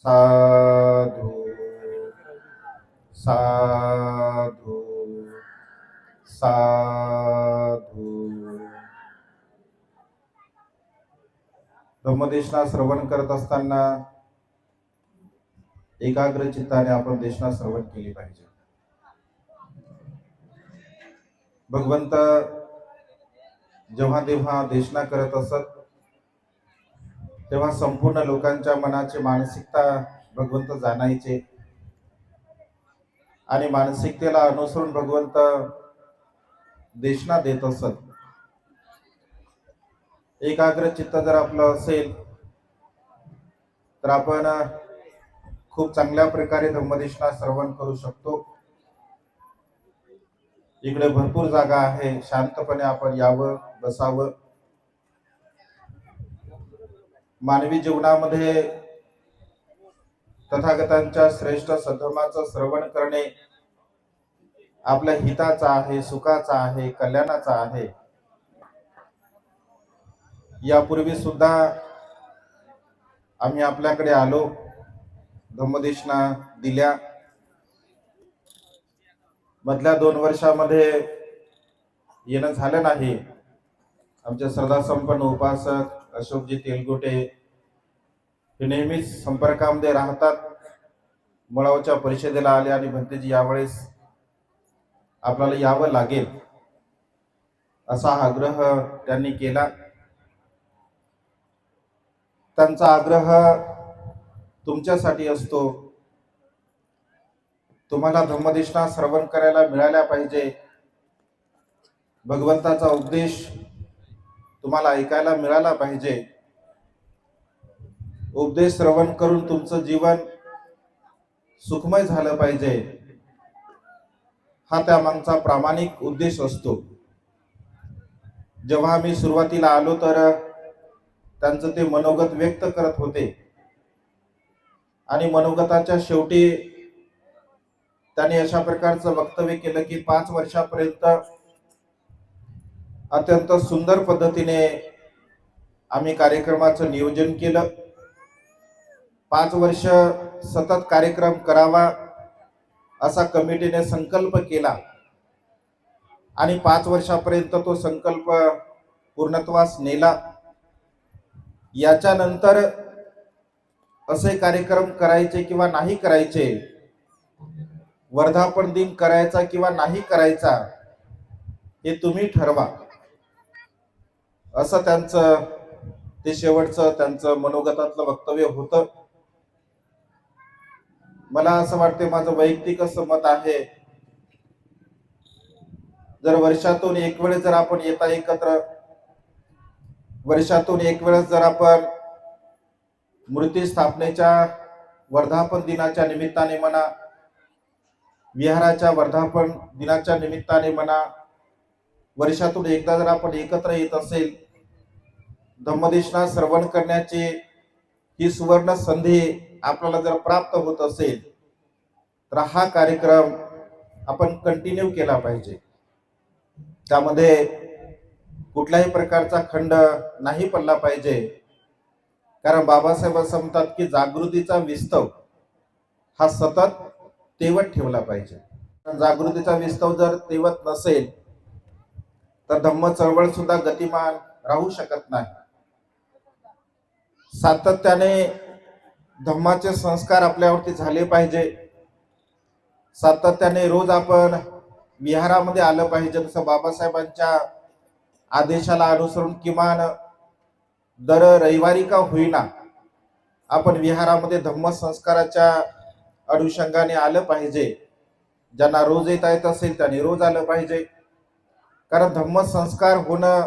साधु साधु साधु. धम्मदेशना श्रवण करत असताना एकाग्र चित्ताने आपण देशना श्रवण केली पाहिजे. भगवंत जेव्हा तेव्हा देशना करत असत तेव्हा संपूर्ण लोकांच्या मनाची मानसिकता भगवंत जाणायचे आणि मानसिकतेला अनुसरून भगवंत देशना देत असत. एकाग्र चित्त जर आपलं असेल तर आपण खूप चांगल्या प्रकारे धम्मदेशना श्रवण करू शकतो. इकडे भरपूर जागा आहे, शांतपणे आपण यावं, बसावं. मानवी जीवनामध्ये तथागतांच्या श्रेष्ठ सद्धर्माचं श्रवण करणे आपल्या हिताचा आहे, सुखाचा आहे, कल्याणाचा आहे. यापूर्वी सुद्धा आम्ही आपल्याकडे आलो, धम्मदेशना दिल्या. मधल्या 2 वर्षामध्ये येणं झालं नाही. आमचे श्रद्धा संपन्न उपासक अशोकजी तेलगोटे हे नेहमीच संपर्कामध्ये राहतात. मुळावच्या परिषदेला आले आणि भंतेजी यावेळेस आपल्याला यावं लागेल असा आग्रह त्यांनी केला. त्यांचा आग्रह तुमच्यासाठी असतो. तुम्हाला धम्मदेशना श्रवण करायला मिळाल्या पाहिजे. भगवंताचा उपदेश तुम्हाला ऐकायला मिळाला पाहिजे. उपदेश श्रवण करून तुमचं जीवन सुखमय झालं पाहिजे, हा त्या मागचा प्रामाणिक उद्देश असतो. जेव्हा आम्ही सुरुवातीला आलो तर त्यांचं ते मनोगत व्यक्त करत होते आणि मनोगताच्या शेवटी त्यांनी अशा प्रकारचं वक्तव्य केलं की 5 वर्षापर्यंत अत्यंत सुंदर पद्धतीने आम्ही कार्यक्रमाचं नियोजन केलं. 5 वर्ष सतत कार्यक्रम करावा असा कमिटीने संकल्प केला आणि 5 वर्षापर्यंत तो संकल्प पूर्णत्वास नेला. याच्यानंतर असे कार्यक्रम करायचे किंवा नाही करायचे, वर्धापन दिन करायचा किंवा नाही करायचा, हे तुम्ही ठरवा, असं त्यांचं ते शेवटचं त्यांचं मनोगतातलं वक्तव्य होतं. मला असं वाटते, माझं वैयक्तिक असं मत आहे, जर वर्षातून एक वेळेस जर आपण येता एकत्र, वर्षातून एक वेळेस जर आपण मूर्ती स्थापनेच्या वर्धापन दिनाच्या निमित्ताने म्हणा, विहाराच्या वर्धापन दिनाच्या निमित्ताने म्हणा, वर्षातून एकदा जर आपण एकत्र येत असेल, धम्मदेशना श्रवण करण्याची ही सुवर्ण संधी आपल्याला जर प्राप्त होत असेल तर हा कार्यक्रम आपण कंटिन्यू केला पाहिजे. त्यामध्ये कुठल्याही प्रकारचा खंड नाही पडला पाहिजे. कारण बाबासाहेब असं म्हणतात की जागृतीचा विस्तव हा सतत तेवत ठेवला पाहिजे. जागृतीचा विस्तव जर तेवत नसेल तर धम्म चळवळ सुद्धा गतिमान राहू शकत नाही. सातत्याने धम्माचे संस्कार आपल्यावरती झाले पाहिजे. सातत्याने रोज आपण विहारामध्ये आलं पाहिजे. जसं बाबासाहेबांच्या आदेशाला अनुसरून किमान दर रविवारी का होईना आपण विहारामध्ये धम्म संस्काराच्या अनुषंगाने आलं पाहिजे. ज्यांना रोज येता येत असेल त्यांनी रोज आलं पाहिजे. कारण धम्म संस्कार होणं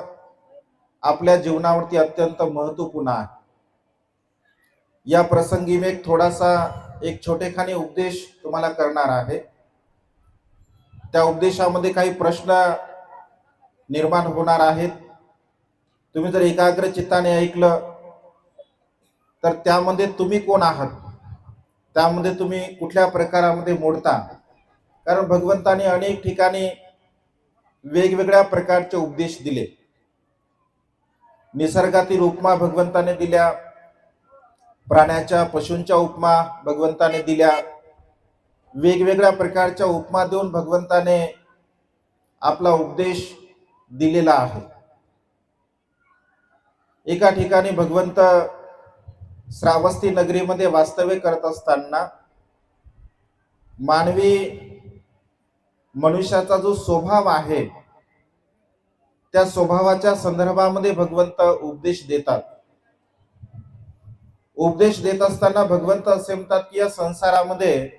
आपल्या जीवनावरती अत्यंत महत्वपूर्ण आहे. या प्रसंगी मी एक छोटेखानी उपदेश तुम्हाला करणार आहे. त्या उपदेशामध्ये काही प्रश्न निर्माण होणार आहेत. तुम्ही जर एकाग्र चित्ताने ऐकलं तर त्यामध्ये तुम्ही कोण आहात, त्यामध्ये तुम्ही कुठल्या प्रकारामध्ये मोडता. कारण भगवंताने अनेक ठिकाणी वेगवेगळ्या प्रकारचे उपदेश दिले. निसर्गातील उपमा भगवंताने दिल्या, प्राण्याच्या पशूंच्या उपमा भगवंताने दिल्या, वेगवेगळ्या प्रकारच्या उपमा देऊन भगवंताने आपला उपदेश दिलेला आहे. एका ठिकाणी भगवंत श्रावस्ती नगरीमध्ये वास्तव्य करत असताना मानवी मनुष्याचा जो स्वभाव आहे त्या स्वभावाच्या संदर्भामध्ये भगवंत उपदेश देतात. उपदेश देत असताना भगवंत असे म्हणतात की या संसारामध्ये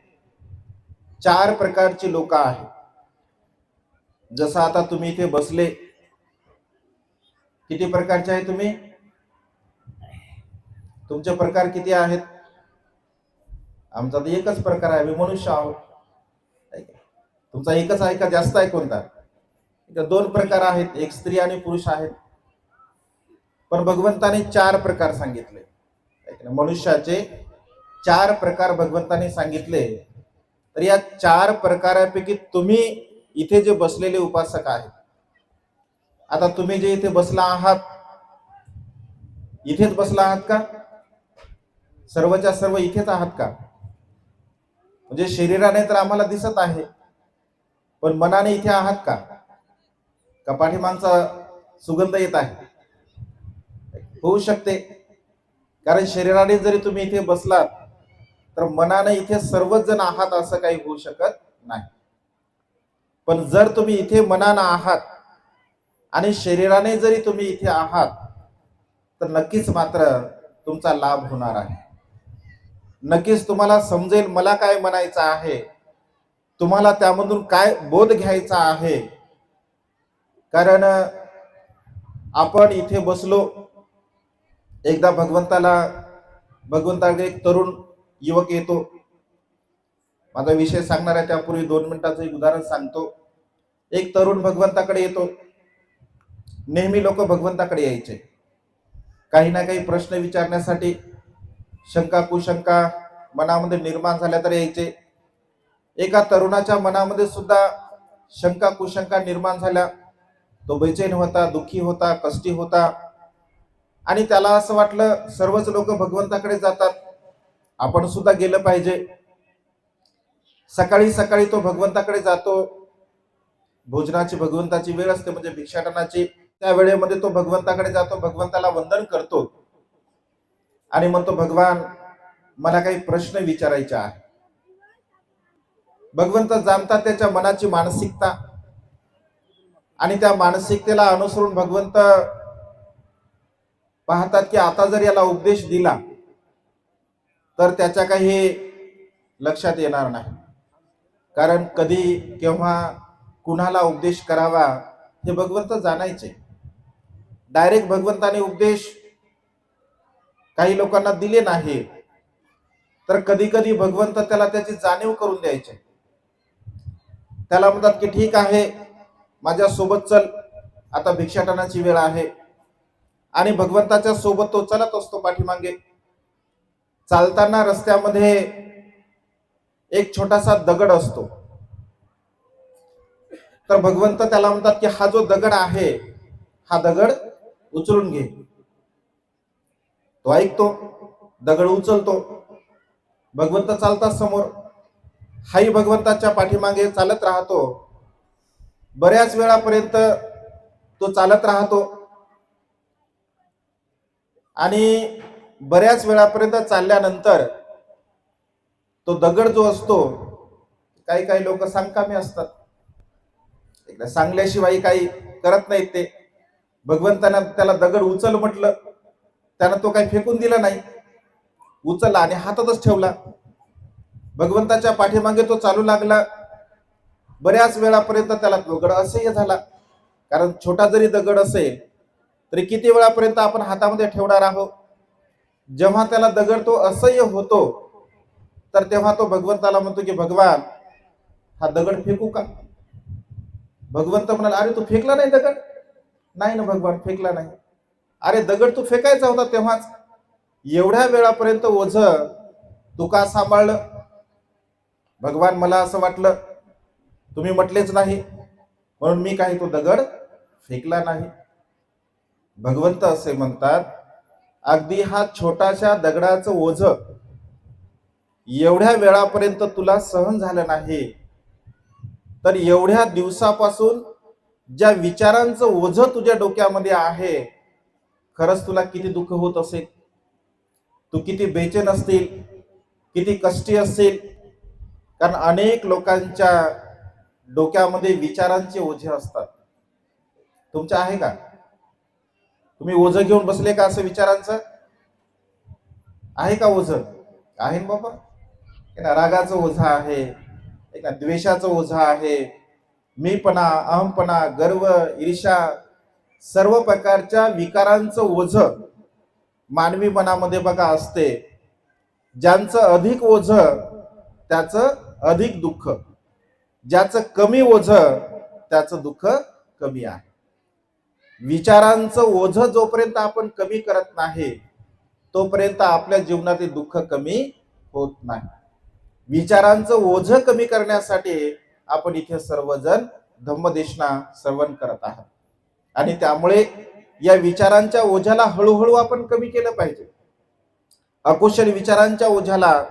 4 प्रकारची लोक आहेत. जसं आता तुम्ही इथे बसले, किती प्रकारचे आहे तुम्ही? तुमचे प्रकार किती आहेत? आमचा तर एकच प्रकार आहे, आम्ही मनुष्य आहोत. तुमचा एकच आहे का जास्त आहे? कोणता? 2 प्रकार आहेत, एक स्त्री आणि पुरुष आहेत. पण भगवंताने 4 प्रकार सांगितले. मनुष्याचे 4 प्रकार भगवंताने सांगितले. तर या 4 प्रकारापैकी तुम्ही इथे जे बसलेले उपासक आहेत, आता तुम्ही जे इथे बसला आहात, इथेच बसला आहात का? सर्वच्या सर्व इथेच आहात का? म्हणजे शरीराने तर आम्हाला दिसत आहे, पण मनाने इथे आहात का? का पाठीमागचा सुगंध येत आहे? होऊ शकते, कारण शरीराने जरी तुम्ही इथे बसलात तर मनाने इथे सर्वच जण आहात असं काही होऊ शकत नाही. पण जर तुम्ही इथे मनाने आहात आणि शरीराने जरी तुम्ही इथे आहात तर नक्कीच मात्र तुमचा लाभ होणार आहे. नक्कीच तुम्हाला समजेल मला काय म्हणायचं आहे, तुम्हाला त्यामधून काय बोध घ्यायचा आहे. कारण आपण इथे बसलो, एकदा भगवंताकडे एक तरुण युवक येतो. माझा विषय सांगणार आहे त्यापूर्वी 2 मिनिटाचं एक उदाहरण सांगतो. एक तरुण भगवंताकडे येतो. नेहमी लोक भगवंताकडे यायचे काही ना काही प्रश्न विचारण्यासाठी, शंका कुशंका मनामध्ये निर्माण झाल्या तर यायचे. एका तरुणाच्या मनामध्ये सुद्धा शंका कुशंका निर्माण झाल्या. तो बेचैन होता, दुःखी होता, कष्टी होता आणि त्याला असं वाटलं सर्वच लोक भगवंताकडे जातात, आपण सुद्धा गेलं पाहिजे. सकाळी सकाळी तो भगवंताकडे जातो. भोजनाची भगवंताची वेळ असते, म्हणजे भिक्षाटनाची. त्या वेळेमध्ये तो भगवंताकडे जातो, भगवंताला वंदन करतो आणि म्हणतो, भगवान मला काही प्रश्न विचारायचे आहे. भगवंत जाणतात त्याच्या मनाची मानसिकता आणि त्या मानसिकतेला अनुसरून भगवंत पाहतात की आता जर याला उपदेश दिला तर त्याच्या काही लक्षात येणार नाही. कारण कधी केव्हा कुणाला उपदेश करावा हे भगवंत जाणायचे. डायरेक्ट भगवंताने उपदेश काही लोकांना दिले नाही, तर कधी कधी भगवंत त्याला त्याची जाणीव करून द्यायचे. त्याला म्हणतात की ठीक आहे, माझ्या सोबत चल, आता भिक्षाटनाची वेळ आहे. आणि भगवंताच्या सोबत तो चालत असतो पाठीमागे. चालताना रस्त्यामध्ये एक छोटासा दगड असतो. तर भगवंत त्याला म्हणतात की हा जो दगड आहे, हा दगड उचलून घे. तो ऐकतो, दगड उचलतो. भगवंत चालतात समोर, हाही भगवंताच्या पाठीमागे चालत राहतो. बऱ्याच वेळापर्यंत तो चालत राहतो आणि बऱ्याच वेळापर्यंत चालल्यानंतर तो दगड जो असतो, काही काही लोक सांगकामी असतात, एकदा सांगल्याशिवाय काही करत नाहीत ते. भगवंतानं त्याला दगड उचल म्हटलं, त्यानं तो काही फेकून दिला नाही, उचलला आणि हातातच ठेवला. भगवंताच्या पाठीमागे तो चालू लागला. बऱ्याच वेळापर्यंत त्याला दगड असह्य झाला, कारण छोटा जरी दगड असेल तरी किती वेळापर्यंत आपण हातामध्ये ठेवणार आहोत. जेव्हा त्याला दगड तो असह्य होतो तर तेव्हा तो भगवंताला म्हणतो की भगवान हा दगड फेकू का? भगवंत म्हणाला, अरे तू फेकला नाही दगड? नाही ना भगवान, फेकला नाही. अरे दगड तू फेकायचा होता तेव्हाच, एवढ्या वेळापर्यंत ओझ तू का सांभाळलं? भगवान मला असं वाटलं तुम्ही म्हटलेच नाही म्हणून मी काही तो दगड फेकला नाही. भगवंत असे म्हणतात, अगदी हा छोटाशा दगडाचं ओझ एवढ्या वेळापर्यंत तुला सहन झालं नाही, तर एवढ्या दिवसापासून ज्या विचारांचं ओझ तुझ्या डोक्यामध्ये आहे, खरंच तुला किती दुःख होत असेल, तू किती बेचैन असतील, किती कष्टी असतील. कारण अनेक लोकांच्या डोक्यामध्ये विचारांचे ओझे असतात. तुमच्या आहे का? तुम्ही ओझ घेऊन बसले का असं विचारांचं? आहे का ओझ? आहे ना बाबा. रागाचं ओझा आहे, द्वेषाचं ओझा आहे, मीपणा, अहमपणा, गर्व, ईर्ष्या, सर्व प्रकारच्या विकारांचं ओझ मानवी मनामध्ये बघा असते. ज्यांचं अधिक ओझ त्याचं अधिक दुःख, ज्याचं कमी ओझ त्याचं दुःख कमी आहे. विचारांचं ओझ जोपर्यंत आपण कमी करत नाही, तोपर्यंत आपल्या जीवनातील दुःख कमी होत नाही. विचारांचं ओझ कमी करण्यासाठी आपण इथे सर्वजण धम्मदेशना श्रवण करत आहात. आणि त्यामुळे या विचारांच्या ओझ्याला हळूहळू आपण कमी केलं पाहिजे. अकुशल विचारांच्या ओझ्याला,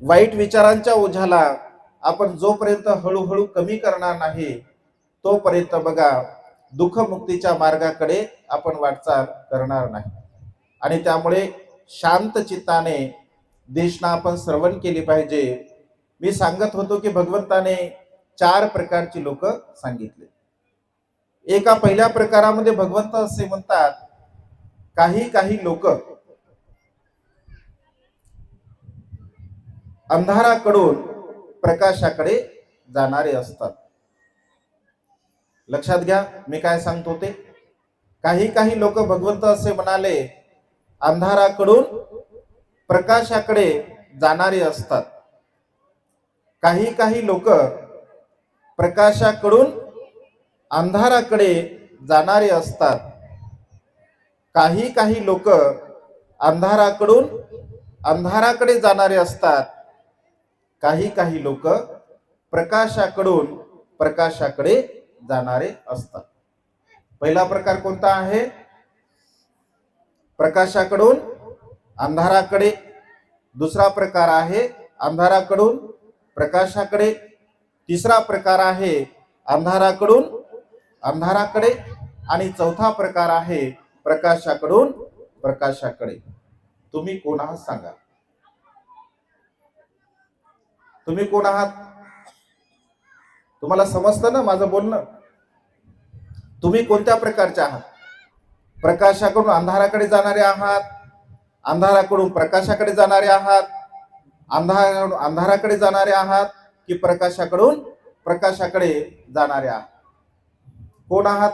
वाईट विचारांच्या ओझ्याला आपण जोपर्यंत हळूहळू कमी करणार नाही, तोपर्यंत बघा दुःखमुक्तीच्या मार्गाकडे आपण वाटचाल करणार नाही. आणि त्यामुळे शांत चित्ताने देशना आपण श्रवण केली पाहिजे. मी सांगत होतो की भगवंताने 4 प्रकारची लोक सांगितले. एका पहिल्या प्रकारामध्ये भगवंत असे म्हणतात, काही काही लोक अंधाराकडून प्रकाशाकडे जाणारे असतात. लक्षात घ्या मी काय सांगतो ते. काही काही लोक भगवंत असे म्हणाले अंधाराकडून प्रकाशाकडे जाणारे असतात. काही काही लोक प्रकाशाकडून अंधाराकडे जाणारे असतात. काही काही लोक अंधाराकडून अंधाराकडे जाणारे असतात. काही काही लोक प्रकाशाकडून प्रकाशाकडे जाणारे असतात. पहिला प्रकार कोणता आहे? प्रकाशाकडून अंधाराकडे. दुसरा प्रकार आहे अंधाराकडून प्रकाशाकडे. तिसरा प्रकार आहे अंधाराकडून अंधाराकडे. आणि चौथा प्रकार आहे प्रकाशाकडून प्रकाशाकडे. तुम्ही कोण आहात सांगा? तुम्ही कोण आहात? तुम्हाला समजतं ना माझं बोलणं? तुम्ही कोणत्या प्रकारचे आहात? प्रकाशाकडून अंधाराकडे जाणारे आहात, अंधाराकडून प्रकाशाकडे जाणारे आहात, अंधाराकडे जाणारे आहात, की प्रकाशाकडून प्रकाशाकडे जाणारे आहात? कोण आहात?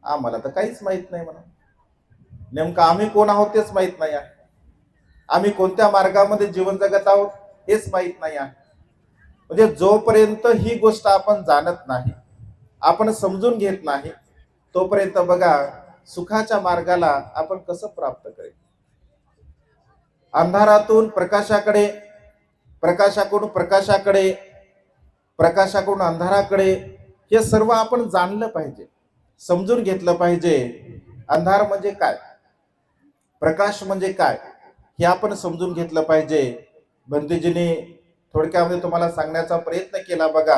आम्हाला तर काहीच माहित नाही. म्हणा नेमकं आम्ही कोण आहोत तेच माहित नाही आहे. आम्ही कोणत्या मार्गामध्ये जीवन जगत आहोत हेच माहित नाही आहे. म्हणजे जोपर्यंत ही गोष्ट आपण जाणत नाही, आपण समजून घेत नाही, तोपर्यंत बघा सुखाच्या मार्गाला आपण कसं प्राप्त करेल? अंधारातून प्रकाशाकडे, प्रकाशाकडून प्रकाशाकडे, प्रकाशाकडून अंधाराकडे, हे सर्व आपण जाणलं पाहिजे, समजून घेतलं पाहिजे. अंधार म्हणजे काय, प्रकाश म्हणजे काय, हे आपण समजून घेतलं पाहिजे. बंधूजींनी थोडक्यामध्ये तुम्हाला सांगण्याचा प्रयत्न केला. बघा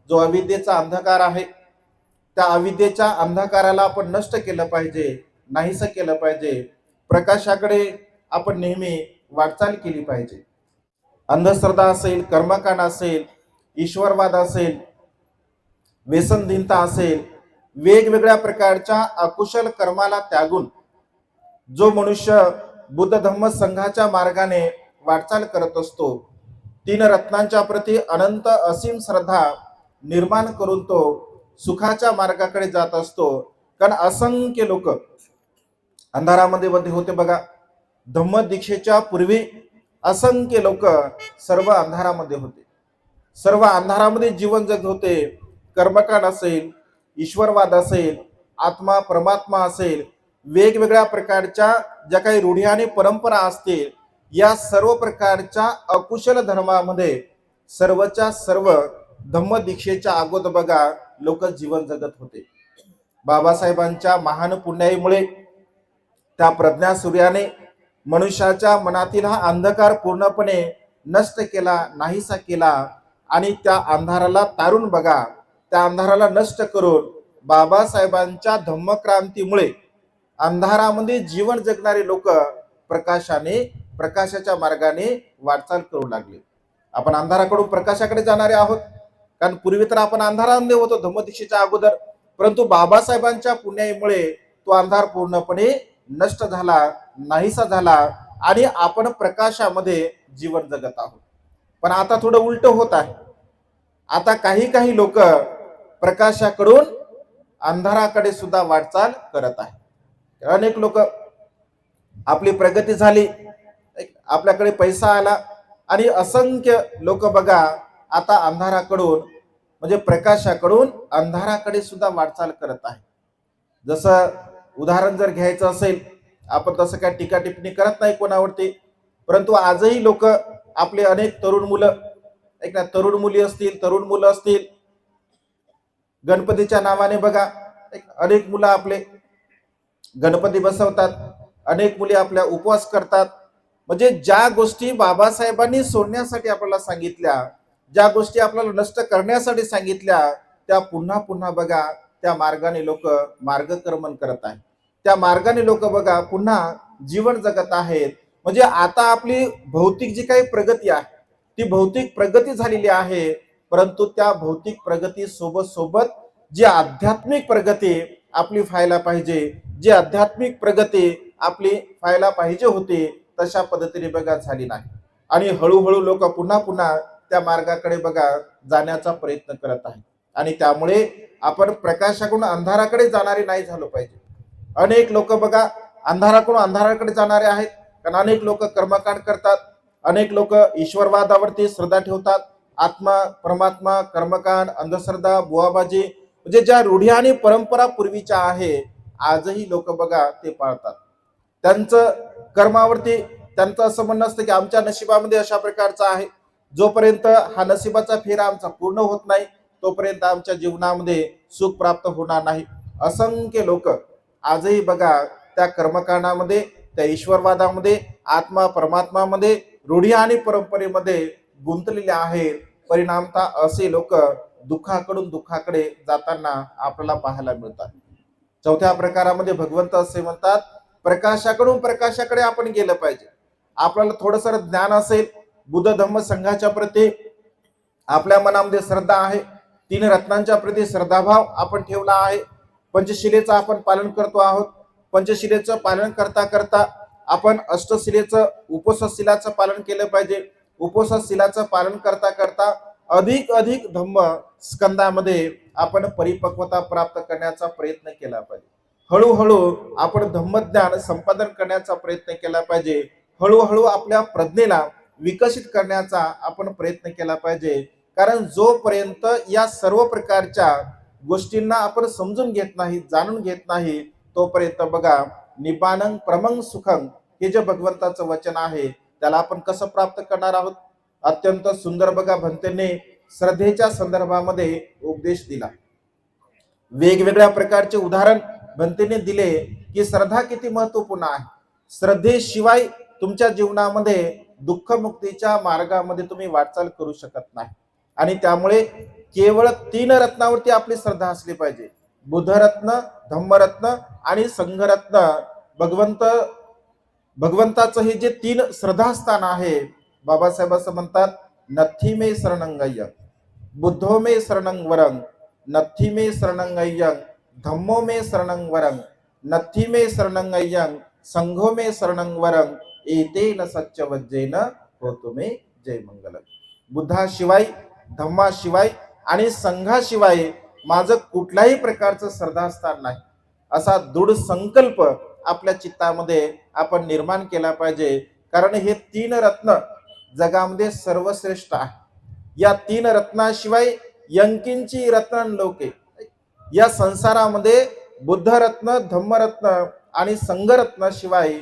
जो अविद्येचा अंधकार आहे, त्या अविद्येच्या अंधकाराला आपण नष्ट केलं पाहिजे, नाहीसं केलं पाहिजे. प्रकाशाकडे आपण नेहमी वाटचाल केली पाहिजे. अंधश्रद्धा असेल, कर्मकांड असेल, ईश्वरवाद असेल, व्यसनधीनता असेल, वेगवेगळ्या प्रकारच्या अकुशल कर्माला त्यागून जो मनुष्य बुद्ध धम्म संघाच्या मार्गाने वाटचाल करत असतो, 3 रत्नांच्या प्रती अनंत असीम श्रद्धा निर्माण करून तो सुखाच्या मार्गाकडे जात असतो. कारण असंख्य लोक अंधारामध्ये बंद होते. बघा धम्म दीक्षेच्या पूर्वी असंख्य लोक सर्व अंधारामध्ये होते, सर्व अंधारामध्ये जीवन जगत होते. कर्मकांड असेल, ईश्वरवाद असेल, आत्मा परमात्मा असेल, वेगवेगळ्या प्रकारच्या ज्या काही रूढी आणि परंपरा असतील, या सर्व प्रकारच्या अकुशल धर्मामध्ये सर्वच्या सर्व धम्म दीक्षेच्या अगोदर बघा लोक जीवन जगत होते. बाबासाहेबांच्या महान पुण्याईमुळे त्या प्रज्ञा सूर्याने मनुष्याच्या मनातील हा अंधकार पूर्णपणे नष्ट केला, नाहीसा केला. आणि त्या अंधाराला तारून बघा, त्या अंधाराला नष्ट करून बाबासाहेबांच्या धम्मक्रांतीमुळे अंधारामध्ये जीवन जगणारे लोक प्रकाशाच्या मार्गाने वाटचाल करू लागले. आपण अंधाराकडून प्रकाशाकडे जाणारे आहोत. कारण पूर्वी तर आपण अंधारामध्ये होतो धम्मदीक्षेच्या अगोदर, परंतु बाबासाहेबांच्या पुण्याईमुळे तो अंधार पूर्णपणे नष्ट झाला, नाहीसा झाला आणि आपण प्रकाशामध्ये जीवन जगत आहोत. पण आता थोडं उलट होत आहे. आता काही लोक प्रकाशाकडून अंधाराकडे सुद्धा वाटचाल करत आहे. अनेक लोक, आपली प्रगती झाली, आपल्याकडे पैसा आला आणि असंख्य लोक बघा आता अंधाराकडून म्हणजे प्रकाशाकडून अंधाराकडे सुद्धा वाटचाल करत आहे. जसं उदाहरण जर घ्यायचं असेल, आपण तसं काय टीका टिप्पणी करत नाही कोणावरती, परंतु आजही लोक आपले अनेक तरुण मुलं, तरुण मुली असतील, तरुण मुलं असतील, गणपतीच्या नावाने बघा अनेक मुलं आपले गणपती बसवतात, अनेक मुली आपल्या उपवास करतात. म्हणजे ज्या गोष्टी बाबासाहेबांनी सोडण्यासाठी आपल्याला सांगितल्या, ज्या गोष्टी आपल्याला नष्ट करण्यासाठी सांगितल्या, त्या पुन्हा पुन्हा बघा त्या मार्गाने लोक मार्गक्रमण करत आहेत. त्या मार्गाने लोक बघा पुन्हा जीवन जगत आहेत. म्हणजे आता आपली भौतिक जी काही प्रगती आहे ती भौतिक प्रगती झालेली आहे, परंतु त्या भौतिक प्रगती सोबत जी आध्यात्मिक प्रगती आपली व्हायला पाहिजे, जी आध्यात्मिक प्रगती आपली व्हायला पाहिजे होती, तशा पद्धतीने बघा झाली नाही. आणि हळूहळू लोक पुन्हा त्या मार्गाकडे बघा जाण्याचा प्रयत्न करत आहेत. आणि त्यामुळे आपण प्रकाशाकडून अंधाराकडे जाणारे नाही झालो पाहिजे. अनेक लोक बघा अंधाराकडून अंधाराकडे जाणारे आहेत, कारण अनेक लोक कर्मकांड करतात, अनेक लोक ईश्वरवादावरती श्रद्धा ठेवतात. आत्मा, परमात्मा, कर्मकांड, अंधश्रद्धा, बुवाबाजी, म्हणजे ज्या रूढी आणि परंपरा पूर्वीच्या आहे, आजही लोक बघा ते पाळतात. त्यांचं कर्मावरती त्यांचं असं म्हणणं असतं की आमच्या नशिबामध्ये अशा प्रकारचा आहे, जोपर्यंत हा नशिबाचा फेरा आमचा पूर्ण होत नाही तोपर्यंत आमच्या जीवनामध्ये सुख प्राप्त होणार नाही. असंख्य लोक आजही बघा त्या कर्मकांडामध्ये, त्या ईश्वरवादामध्ये, आत्मा परमात्मामध्ये, रूढी आणि परंपरेमध्ये गुंतलेले आहेत. परिणामतः असे लोक दुःखाकडून दुःखाकडे जाताना आपल्याला पाहायला मिळतात. चौथ्या प्रकारामध्ये भगवंत असे म्हणतात, प्रकाशाकडून प्रकाशाकडे आपण गेलं पाहिजे. आपल्याला थोडंसं ज्ञान असेल, बुद्ध धम्म संघाच्या प्रती आपल्या मनामध्ये श्रद्धा आहे, 3 रत्नांच्या प्रती श्रद्धाभाव आपण ठेवला आहे, पंचशिलेचं आपण पालन करतो आहोत. पंचशिलेचं पालन करता करता आपण अष्टशिलेचं, उपोषशिलाचं पालन केलं पाहिजे. उपोषशिलाचं पालन करता करता अधिक धम्म स्कंदामध्ये आपण परिपक्वता प्राप्त करण्याचा प्रयत्न केला पाहिजे. हळूहळू आपण धम्मज्ञान संपादन करण्याचा प्रयत्न केला पाहिजे. हळूहळू आपल्या प्रज्ञेला विकसित करण्याचा आपण प्रयत्न केला पाहिजे. कारण जोपर्यंत या सर्व प्रकारच्या गोष्टींना आपण समजून घेत नाही, जाणून घेत नाही, तोपर्यंत बघा निब्बानं परमं सुखं हे जे भगवंताचं वचन आहे त्याला आपण कसं प्राप्त करणार आहोत. अत्यंत सुंदर बघा भंतेने श्रद्धेच्या संदर्भामध्ये उपदेश दिला. वेगवेगळ्या प्रकारचे उदाहरण भंतेने दिले की श्रद्धा किती महत्वपूर्ण आहे. श्रद्धेशिवाय तुमच्या जीवनामध्ये दुःखमुक्तीच्या मार्गामध्ये तुम्ही वाटचाल करू शकत नाही. आणि त्यामुळे केवळ 3 रत्नावरती आपली श्रद्धा असली पाहिजे. बुद्धरत्न, धम्मरत्न आणि संघरत्न. भगवंताचं हे जे 3 श्रद्धास्थान आहे, बाबासाहेब असं म्हणतात, नथी मे शरणंगय्य, बुद्धो मे शरणं वरं, नथी मे शरणंगय्य, धम्मो मे शरणं वरं, नथी मे शरणंगय्य, संघो मे शरणं वरं, एतेन सच्चवज्जेन होतो मे जय मंगल. बुद्धाशिवाय, धम्माशिवाय आणि संघाशिवाय माझं कुठल्याही प्रकारचं श्रद्धास्थान नाही, असा दृढ संकल्प आपल्या चित्तामध्ये आपण निर्माण केला पाहिजे. कारण हे 3 रत्न जगामध्ये सर्वश्रेष्ठ आहे. या 3 रत्नाशिवाय यंकिंची रत्न लोके, या संसारामध्ये बुद्धरत्न, धम्मरत्न आणि संघरत्न शिवाय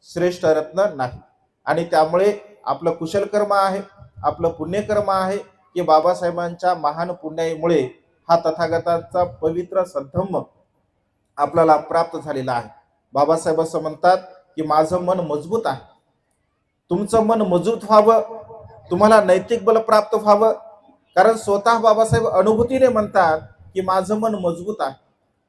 श्रेष्ठ रत्न नाही. आणि त्यामुळे आपलं कुशल कर्म आहे, आपलं पुण्यकर्म आहे की बाबासाहेबांच्या महान पुण्याईमुळे हा तथागताचा पवित्र सद्धम्म आपल्याला प्राप्त झालेला आहे. बाबासाहेब असं म्हणतात की माझं मन मजबूत आहे. तुमचं मन मजबूत व्हावं, तुम्हाला नैतिक बल प्राप्त व्हावं. कारण स्वतः बाबासाहेब अनुभूतीने म्हणतात की माझं मन मजबूत आहे,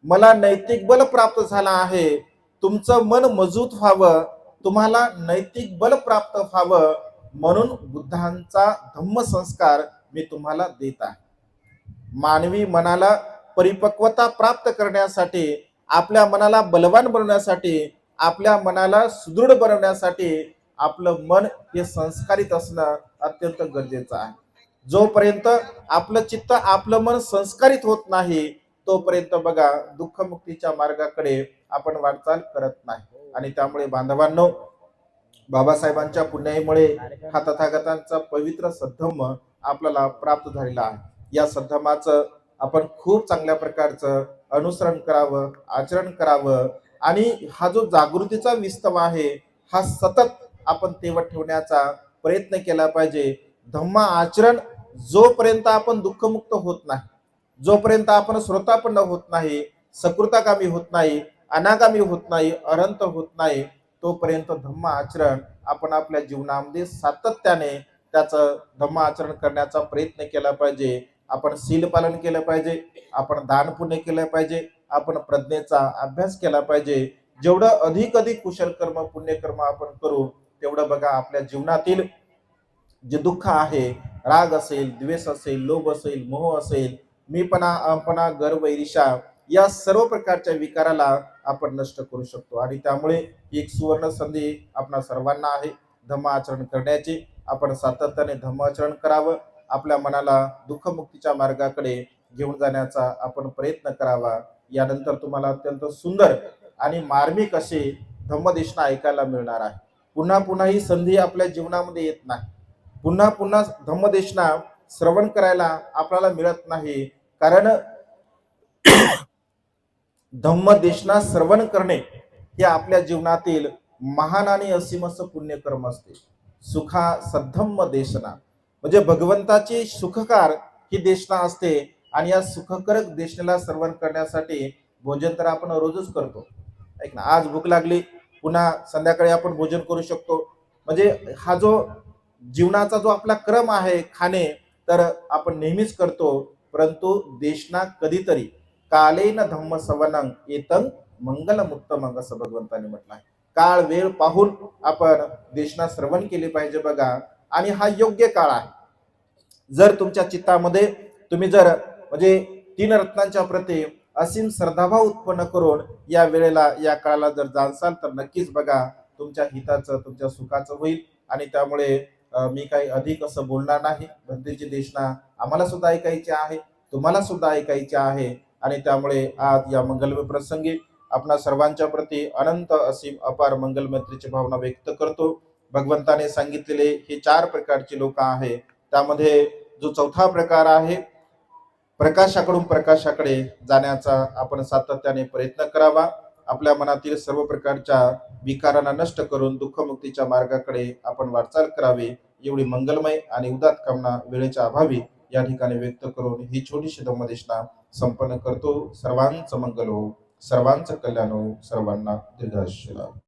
मला नैतिक बल प्राप्त झालं आहे. तुमचं मन मजबूत व्हावं, तुम्हाला नैतिक बल प्राप्त व्हावं, म्हणून बुद्धांचा धम्मसंस्कार मी तुम्हाला देत आहे. मानवी मनाला परिपक्वता प्राप्त करण्यासाठी, आपल्या मनाला बलवान बनवण्यासाठी, आपल्या मनाला सुदृढ बनवण्यासाठी आपलं मन हे संस्कारित असणं अत्यंत गरजेचं आहे. जोपर्यंत आपलं चित्त, आपलं मन संस्कारित होत नाही, तोपर्यंत बघा दुःखमुक्तीच्या मार्गाकडे आपण वाटचाल करत नाही. आणि त्यामुळे बांधवांनो, बाबासाहेबांच्या पुण्याईमुळे हा तथागतांचा पवित्र सद्धम्म आपल्याला प्राप्त झालेला आहे. या सद्धमाचं आपण खूप चांगल्या प्रकारचं अनुसरण करावं, आचरण करावं. आणि हा जो जागृतीचा विस्तव आहे, हा सतत आपण तेवत ठेवण्याचा प्रयत्न केला पाहिजे. धम्म आचरण जोपर्यंत आपण दुःखमुक्त होत नाही, जोपर्यंत आपण श्रोतापन्न होत नाही, सकृतागामी होत नाही, अनागामी होत नाही, अनंत होत नाही, तोपर्यंत धम्म आचरण आपण आपल्या जीवनामध्ये सातत्याने त्याचं धम्म आचरण करण्याचा प्रयत्न केला पाहिजे. आपण शील पालन केलं पाहिजे, आपण दान पुण्य केलं पाहिजे, आपण प्रज्ञेचा अभ्यास केला पाहिजे. जेवढं अधिक कुशल कर्म पुण्यकर्म आपण करू, तेवढं बघा आपल्या जीवनातील जे दुःख आहे, राग असेल, द्वेष असेल, लोभ असेल, मोह असेल, मीपणा, अहंपणा, गर्व, ईर्ष्या, या सर्व प्रकारच्या विकाराला आपण नष्ट करू शकतो. आणि त्यामुळे एक सुवर्ण संधी आपणा सर्वांना आहे धम्म आचरण करण्याची. आपण सातत्याने धम्म आचरण करावं, आपल्या मनाला दुःखमुक्तीच्या मार्गाकडे घेऊन जाण्याचा आपण प्रयत्न करावा. यानंतर तुम्हाला अत्यंत सुंदर आणि मार्मिक असे धम्मदेशना ऐकायला मिळणार आहे. पुन्हा पुन्हा ही संधी आपल्या जीवनामध्ये येत नाही, पुन्हा पुन्हा धम्मदेशना श्रवण करायला आपल्याला मिळत नाही. कारण धम्मदेशना श्रवण करणे हे आपल्या जीवनातील महान आणि असीम असं पुण्यकर्म असते. सुखा सद्धम्म देशना म्हणजे भगवंताची सुखकार ही देशना असते. आणि या सुखकारक देशनेला श्रवण करण्यासाठी भोजन तर आपण रोजच करतो, ऐक ना. आज भूक लागली, पुन्हा संध्याकाळी आपण भोजन करू शकतो. म्हणजे हा जो जीवनाचा जो आपला क्रम आहे खाणे, तर आपण नेहमीच करतो. परंतु देशना कधीतरी कालेन धम्म सवनं येतं मंगलमुत्तमं असं भगवंतांनी म्हटलं आहे. काळ वेळ पाहून आपण देशना श्रवण केले पाहिजे बघा. आणि हा योग्य काळ आहे. जर तुमच्या चित्तामध्ये तुम्ही जर म्हणजे तीन रत्नांच्या प्रती असीम श्रद्धाभाव उत्पन्न करून या वेळेला, या काळाला जर जाणसाल, तर नक्कीच बघा तुमच्या हिताचं, तुमच्या सुखाचं होईल. आणि त्यामुळे मी काही अधिक असं बोलणार नाही. भक्तीची देशना आम्हाला सुद्धा ऐकायची आहे, तुम्हाला सुद्धा ऐकायची आहे. आणि त्यामुळे आज या मंगलमय प्रसंगी आपणा सर्वांच्या प्रती अनंत असीम अपार मंगल मैत्रीची भावना व्यक्त करतो. भगवंताने सांगितलेले हे 4 प्रकारची लोक आहे, त्यामध्ये जो चौथा प्रकार आहे, प्रकाशाकडून प्रकाशाकडे जाण्याचा आपण सातत्याने प्रयत्न करावा. आपल्या मनातील सर्व प्रकारच्या विकारांना नष्ट करून दुःखमुक्तीच्या मार्गाकडे आपण वाटचाल करावी. एवढी मंगलमय आणि उदात्त कामना वेळेच्या अभावी या ठिकाणी व्यक्त करून ही छोटीशी धम्मदेशना संपन्न करतो. सर्वांचं मंगल हो, सर्वांचं कल्याण हो, सर्वांना दीर्घायुष्य लाभो.